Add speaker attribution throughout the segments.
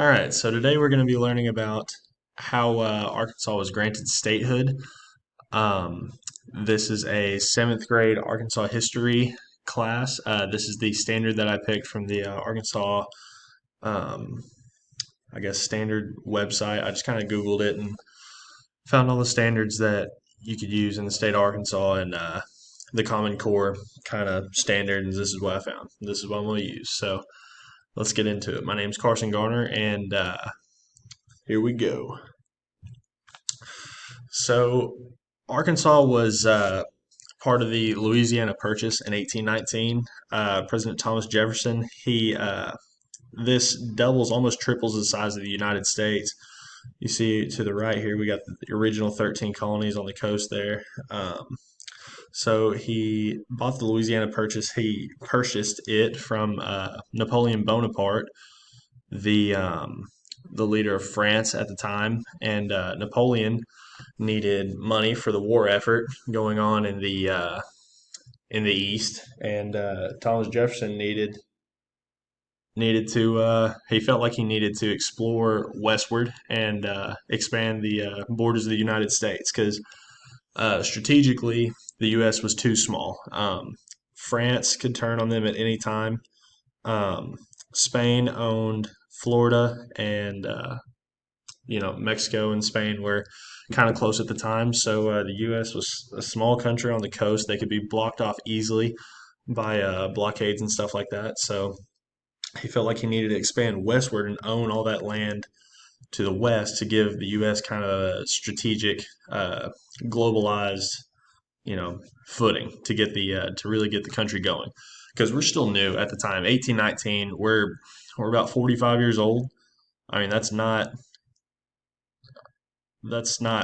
Speaker 1: All right, so today we're going to be learning about how Arkansas was granted statehood. Um, this is a seventh grade Arkansas history class. This is the standard that I picked from the Arkansas, um, I guess, standard website. I just kind of Googled it and found all the standards that you could use in the state of Arkansas and the Common Core kind of standard. And this is what I found. This is what I'm going to use. So let's get into it. My name's Carson Garner, and here we go. So Arkansas was part of the Louisiana Purchase in 1819. President Thomas Jefferson, this doubles, almost triples the size of the United States. You see to the right here, we got the original 13 colonies on the coast there. So he bought the Louisiana Purchase. He purchased it from Napoleon Bonaparte, the um, the leader of France at the time, and Napoleon needed money for the war effort going on in the East, and Thomas Jefferson needed to he felt like he needed to explore westward and expand the borders of the United States because strategically the U.S. was too small. France could turn on them at any time. Um, Spain owned Florida, and Mexico and Spain were kind of close at the time. So the U.S. was a small country on the coast. They could be blocked off easily by blockades and stuff like that. So he felt like he needed to expand westward and own all that land to the west to give the U.S. kind of a strategic, globalized, footing to get the to really get the country going. Because we're still new at the time, 1819. We're about 45 years old. I mean, that's not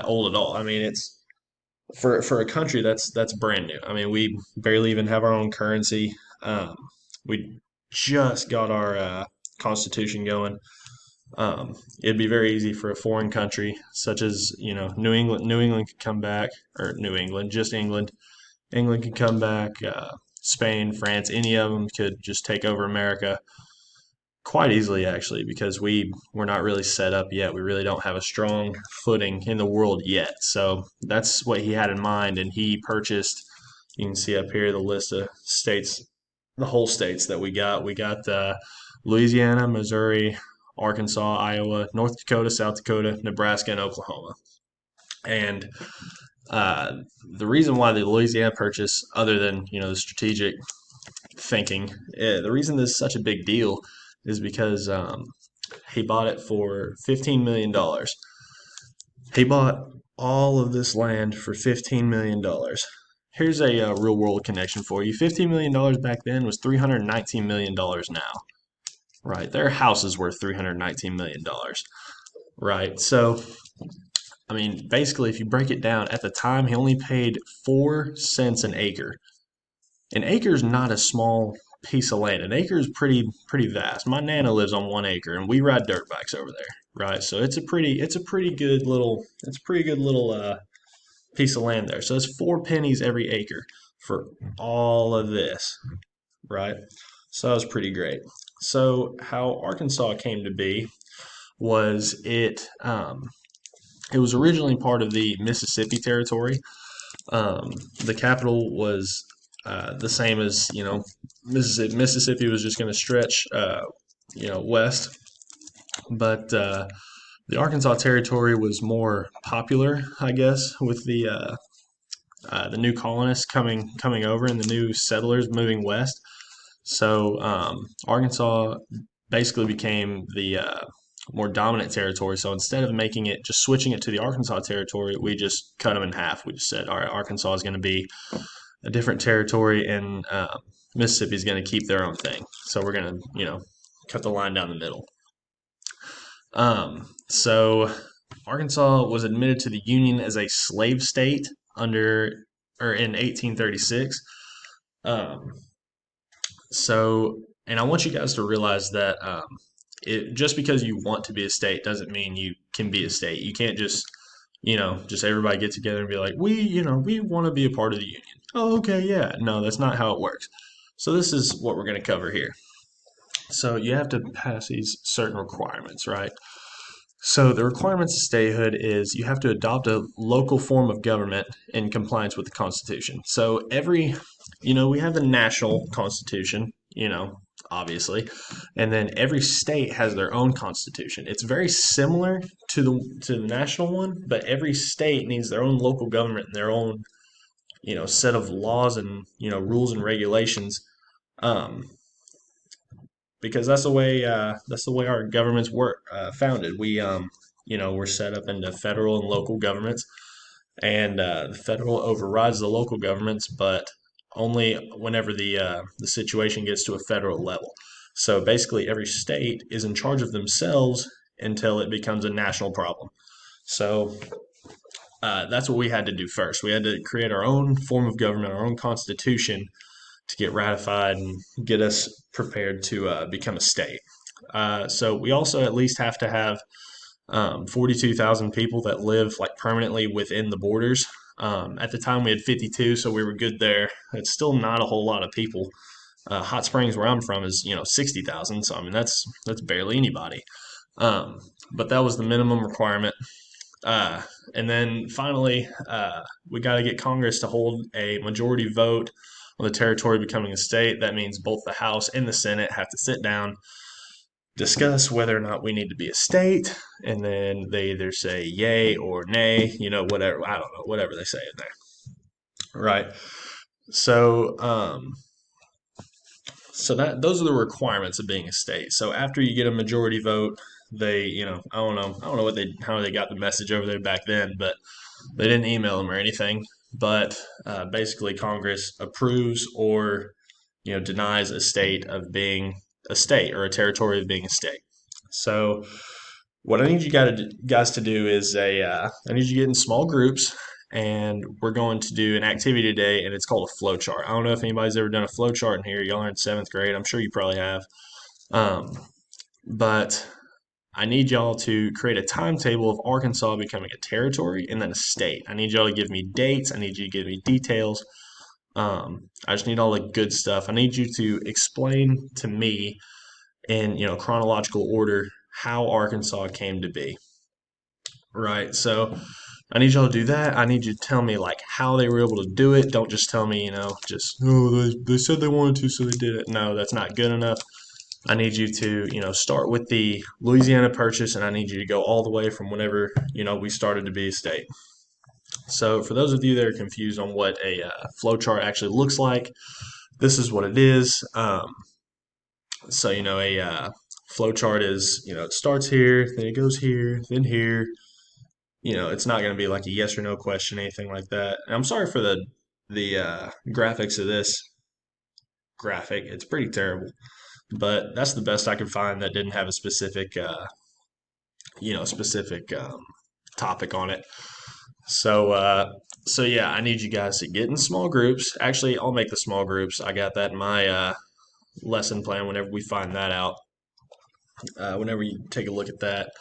Speaker 1: old at all. I mean, it's for a country that's brand new. I mean, we barely even have our own currency. We just got our constitution going. It'd be very easy for a foreign country such as New England. New England could come back, or New England, just England. England could come back. Spain, France, any of them could just take over America quite easily, actually, because we're not really set up yet. We really don't have a strong footing in the world yet. So that's what he had in mind, and he purchased. You can see up here the list of states, the whole states that we got. We got Louisiana, Missouri, Arkansas, Iowa, North Dakota, South Dakota, Nebraska, and Oklahoma. And the reason why the Louisiana Purchase, other than the strategic thinking, the reason this is such a big deal is because he bought it for $15 million. He bought all of this land for $15 million. Here's a real world connection for you. $15 million back then was $319 million now. Right, their house is worth $319 million. Right, so I mean, basically, if you break it down, at the time he only paid 4 cents an acre. An acre is not a small piece of land. An acre is pretty vast. My nana lives on 1 acre, and we ride dirt bikes over there, right? So it's a pretty good little piece of land there. So it's 4 pennies every acre for all of this, right? So that was pretty great. So how Arkansas came to be was it was originally part of the Mississippi Territory. The capital was the same as Mississippi. Mississippi was just going to stretch west, but the Arkansas Territory was more popular, I guess, with the new colonists coming over and the new settlers moving west. So Arkansas basically became the more dominant territory. So instead of just switching it to the Arkansas Territory, we just cut them in half. We just said, all right, Arkansas is going to be a different territory, and Mississippi is going to keep their own thing. So we're going to, cut the line down the middle. So Arkansas was admitted to the Union as a slave state in 1836. Um, and I want you guys to realize that just because you want to be a state doesn't mean you can be a state. You can't just everybody get together and be like, we want to be a part of the union. Oh, okay, yeah. No, that's not how it works. So this is what we're going to cover here. So you have to pass these certain requirements, right? So the requirements of statehood is you have to adopt a local form of government in compliance with the Constitution. So we have the national Constitution, obviously, and then every state has their own constitution. It's very similar to the national one, but every state needs their own local government and their own, set of laws and rules and regulations. Um, because that's the way our governments work founded. We're set up into federal and local governments, and the federal overrides the local governments, but only whenever the situation gets to a federal level. So basically, every state is in charge of themselves until it becomes a national problem. So that's what we had to do first. We had to create our own form of government, our own constitution, to get ratified and get us prepared to become a state. So we also at least have to have 42,000 people that live like permanently within the borders. At the time, we had 52, so we were good there. It's still not a whole lot of people. Hot Springs, where I'm from, is 60,000. So I mean that's barely anybody. But that was the minimum requirement. Uh, and then finally, we got to get Congress to hold a majority vote on the territory becoming a state. That means both the House and the Senate have to sit down, discuss whether or not we need to be a state, and then they either say yay or nay, whatever. I don't know, whatever they say in there. Right. So, that those are the requirements of being a state. So after you get a majority vote, I don't know how they got the message over there back then, but they didn't email them or anything. But basically, Congress approves or denies a state of being a state or a territory of being a state. So what I need you guys to do is I need you to get in small groups, and we're going to do an activity today, and it's called a flow chart. I don't know if anybody's ever done a flow chart in here. Y'all are in seventh grade. I'm sure you probably have. Um, but I need y'all to create a timetable of Arkansas becoming a territory and then a state. I need y'all to give me dates. I need you to give me details. I just need all the good stuff. I need you to explain to me in chronological order how Arkansas came to be. Right. So I need y'all to do that. I need you to tell me like how they were able to do it. Don't just tell me, just oh they said they wanted to, so they did it. No, that's not good enough. I need you to, start with the Louisiana Purchase, and I need you to go all the way from whenever, we started to be a state. So for those of you that are confused on what a flow chart actually looks like, this is what it is. So, a flow chart is, it starts here, then it goes here, then here. It's not going to be like a yes or no question, anything like that. And I'm sorry for the graphics of this graphic. It's pretty terrible, but that's the best I could find that didn't have a specific topic on it. So yeah, I need you guys to get in small groups. Actually, I'll make the small groups. I got that in my lesson plan. Whenever we find that out, whenever you take a look at that,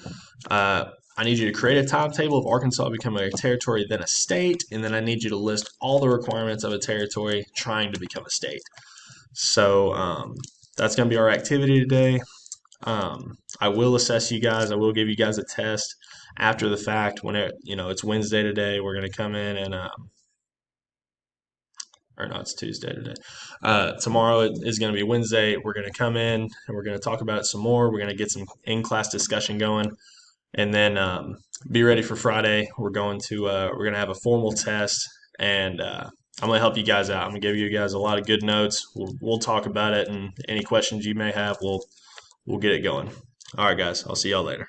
Speaker 1: I need you to create a timetable of Arkansas becoming a territory, then a state, and then I need you to list all the requirements of a territory trying to become a state. So that's going to be our activity today. I will assess you guys. I will give you guys a test after the fact. When it's Wednesday today, we're going to come in and or no, it's Tuesday today. Tomorrow is going to be Wednesday. We're going to come in and we're going to talk about it some more. We're going to get some in-class discussion going, and then be ready for Friday. We're going to have a formal test, and I'm going to help you guys out. I'm going to give you guys a lot of good notes. We'll talk about it, and any questions you may have, we'll get it going. All right, guys. I'll see y'all later.